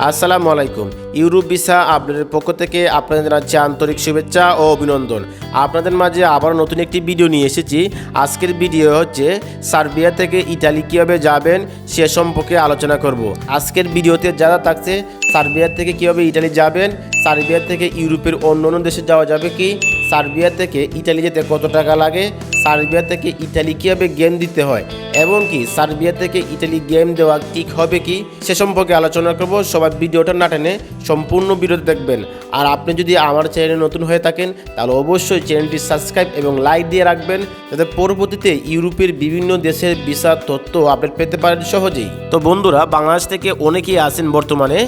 আসসালামু আলাইকুম। Europe visa আপডেটের পক্ষ থেকে আপনাদের জানাচ্ছি আন্তরিক শুভেচ্ছা ও অভিনন্দন। আপনাদের মাঝে আবার নতুন একটি ভিডিও নিয়ে এসেছি। আজকের ভিডিও হচ্ছে সার্বিয়া থেকে ইতালি কীভাবে যাবেন সে সম্পর্কে আলোচনা করব। আজকের ভিডিওতে যারা থাকছে সার্বিয়া থেকে কীভাবে ইতালি যাবেন, সার্বিয়া থেকে ইউরোপের অন্য অন্য দেশে যাওয়া যাবে কি, সার্বিয়া থেকে ইতালি যেতে কত টাকা লাগে, সার্বিয়া থেকে ইতালি কীভাবে গেম দিতে হয় এবং কি সার্বিয়া থেকে ইতালি গেম দেওয়া ঠিক হবে কি সে সম্পর্কে আলোচনা করব। সবাই ভিডিওটা না টেনে সম্পূর্ণ ভিডিওতে দেখবেন। আর আপনি যদি আমার চ্যানেলে নতুন হয়ে থাকেন তাহলে অবশ্যই চ্যানেলটি সাবস্ক্রাইব এবং লাইক দিয়ে রাখবেন, যাতে পরবর্তীতে ইউরোপের বিভিন্ন দেশের ভিসার তথ্য আপডেট পেতে পারেন সহজেই। তো বন্ধুরা, বাংলাদেশ থেকে অনেকেই আছেন বর্তমানে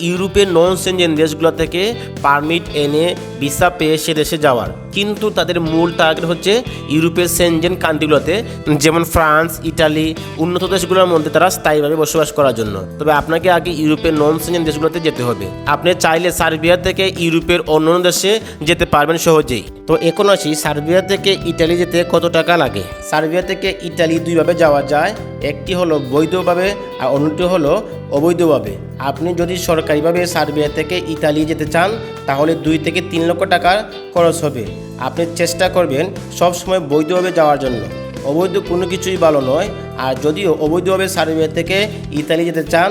ইউরোপের নন সেনজেন দেশগুলো থেকে পারমিট এনে ভিসা পেয়ে সে দেশে যাওয়ার, কিন্তু তাদের মূল টার্গেট হচ্ছে ইউরোপের সেনজেন কান্ট্রিগুলোতে, যেমন ফ্রান্স, ইটালি, উন্নত দেশগুলোর মধ্যে তারা স্থায়ীভাবে বসবাস করার জন্য। তবে আপনাকে আগে ইউরোপের নন সেনজেন দেশগুলোতে যেতে হবে। আপনি চাইলে সার্বিয়া থেকে ইউরোপের অন্য দেশে যেতে পারবেন সহজেই। তো এখন আসি সার্বিয়া থেকে ইটালি যেতে কত টাকা লাগে। সার্বিয়া থেকে ইটালি দুইভাবে যাওয়া যায়, একটি হলো বৈধভাবে আর অন্যটি হলো অবৈধভাবে। আপনি যদি সরকারিভাবে সার্বিয়া থেকে ইতালি যেতে চান তাহলে 2 থেকে 3 লক্ষ টাকা খরচ হবে। আপনি চেষ্টা করবেন সবসময় বৈধভাবে যাওয়ার জন্য, অবৈধ কোনো কিছুই ভালো নয়। আর যদিও অবৈধভাবে সার্বিয়া থেকে ইতালি যেতে চান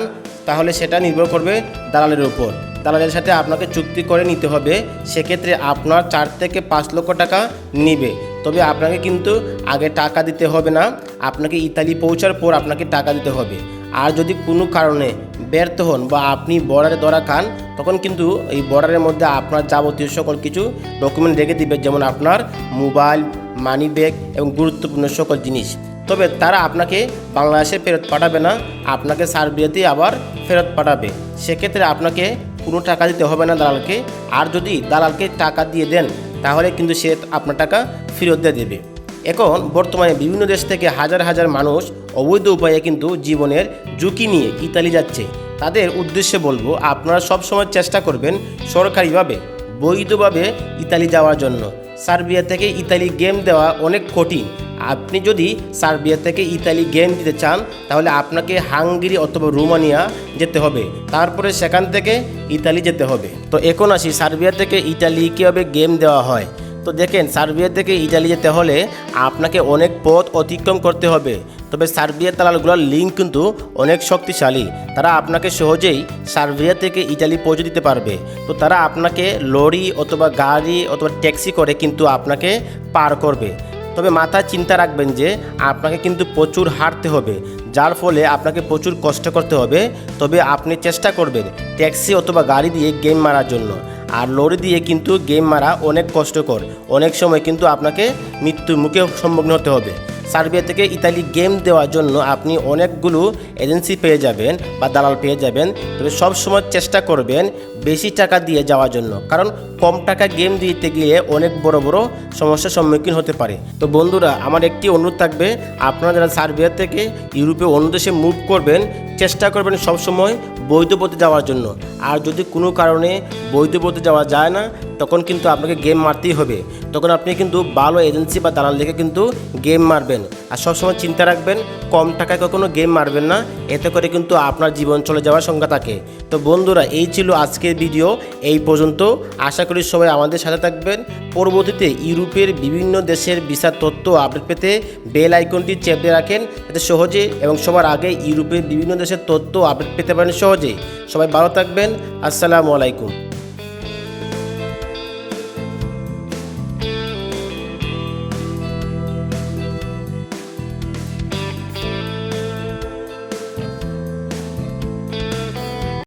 তাহলে সেটা নির্ভর করবে দালালের উপর। দালালের সাথে আপনাকে চুক্তি করে নিতে হবে, সেক্ষেত্রে আপনার 4 থেকে 5 লক্ষ টাকা নিবে। তবে আপনাকে কিন্তু আগে টাকা দিতে হবে না, আপনাকে ইতালি পৌঁছার পর আপনাকে টাকা দিতে হবে। আর যদি কোনো কারণে ব্যর্থ হন বা আপনি বর্ডারে ধরা খান, তখন কিন্তু এই বর্ডারের মধ্যে আপনার যাবতীয় সকল কিছু ডকুমেন্ট রেখে দিবে, যেমন আপনার মোবাইল, মানি ব্যাগ এবং গুরুত্বপূর্ণ সকল জিনিস। তবে তারা আপনাকে বাংলাদেশে ফেরত পাঠাবে না, আপনাকে সার্বিয়াতেই আবার ফেরত পাঠাবে। সেক্ষেত্রে আপনাকে কোনো টাকা দিতে হবে না দালালকে। আর যদি দালালকে টাকা দিয়ে দেন তাহলে কিন্তু সে আপনার টাকা ফেরত দিয়ে দেবে। এখন বর্তমানে বিভিন্ন দেশ থেকে হাজার হাজার মানুষ অবৈধ উপায়ে কিন্তু জীবনের ঝুঁকি নিয়ে ইতালি যাচ্ছে। তাদের উদ্দেশ্যে বলবো, আপনারা সবসময় চেষ্টা করবেন সরকারিভাবে বৈধভাবে ইতালি যাওয়ার জন্য। সার্বিয়া থেকে ইতালি গেম দেওয়া অনেক কঠিন। আপনি যদি সার্বিয়া থেকে ইতালি গেম দিতে চান তাহলে আপনাকে হাঙ্গেরি অথবা রোমানিয়া যেতে হবে, তারপরে সেখান থেকে ইতালি যেতে হবে। তো এখন আসি সার্বিয়া থেকে ইতালি কীভাবে গেম দেওয়া হয়। তো দেখেন, সার্বিয়া থেকে ইতালি যেতে হলে আপনাকে অনেক পথ অতিক্রম করতে হবে। তবে সার্বিয়ার দালালগুলোর লিঙ্ক কিন্তু অনেক শক্তিশালী, তারা আপনাকে সহজেই সার্বিয়া থেকে ইতালি পৌঁছে দিতে পারবে। তো তারা আপনাকে লরি অথবা গাড়ি অথবা ট্যাক্সি করে কিন্তু আপনাকে পার করবে। তবে মাথায় চিন্তা রাখবেন যে আপনাকে কিন্তু প্রচুর হাঁটতে হবে, যার ফলে আপনাকে প্রচুর কষ্ট করতে হবে। তবে আপনি চেষ্টা করবেন ট্যাক্সি অথবা গাড়ি দিয়ে গেম মারার জন্য। আর লরি দিয়ে কিন্তু গেম মারা অনেক কষ্টকর, অনেক সময় কিন্তু আপনাকে মৃত্যুর মুখে সম্মুখীন হতে হবে। সার্বিয়া থেকে ইতালি গেম দেওয়ার জন্য আপনি অনেকগুলো এজেন্সি পেয়ে যাবেন বা দালাল পেয়ে যাবেন। তবে সব সময় চেষ্টা করবেন বেশি টাকা দিয়ে যাওয়ার জন্য, কারণ কম টাকা গেম দিতে গিয়ে অনেক বড় বড় সমস্যার সম্মুখীন হতে পারে। তো বন্ধুরা, আমার একটি অনুরোধ থাকবে, আপনারা যারা সার্বিয়া থেকে ইউরোপে অন্য দেশে মুভ করবেন চেষ্টা করবেন সবসময় বৈধ পথে যাওয়ার জন্য। আর যদি কোনো কারণে বৈধ পথে যাওয়া যায় না তখন কিন্তু আপনাকে গেম মারতেই হবে। তখন আপনি কিন্তু ভালো এজেন্সি বা দালাল দেখে কিন্তু গেম মারবেন। আর সবসময় চিন্তা রাখবেন কম টাকায় কখনো গেম মারবেন না, এতে করে কিন্তু আপনার জীবন চলে যাওয়ার সংখ্যা থাকে। তো বন্ধুরা, এই ছিল আজকের ভিডিও, এই পর্যন্ত। আশা করি সবাই আমাদের সাথে থাকবেন। পরবর্তীতে ইউরোপের বিভিন্ন দেশের ভিসার তথ্য আপডেট পেতে বেল আইকনটি চেপে রাখেন, যাতে সহজে এবং সবার আগে ইউরোপের বিভিন্ন দেশের তথ্য আপডেট পেতে পারেন সহজেই। সবাই ভালো থাকবেন। আসসালামু আলাইকুম।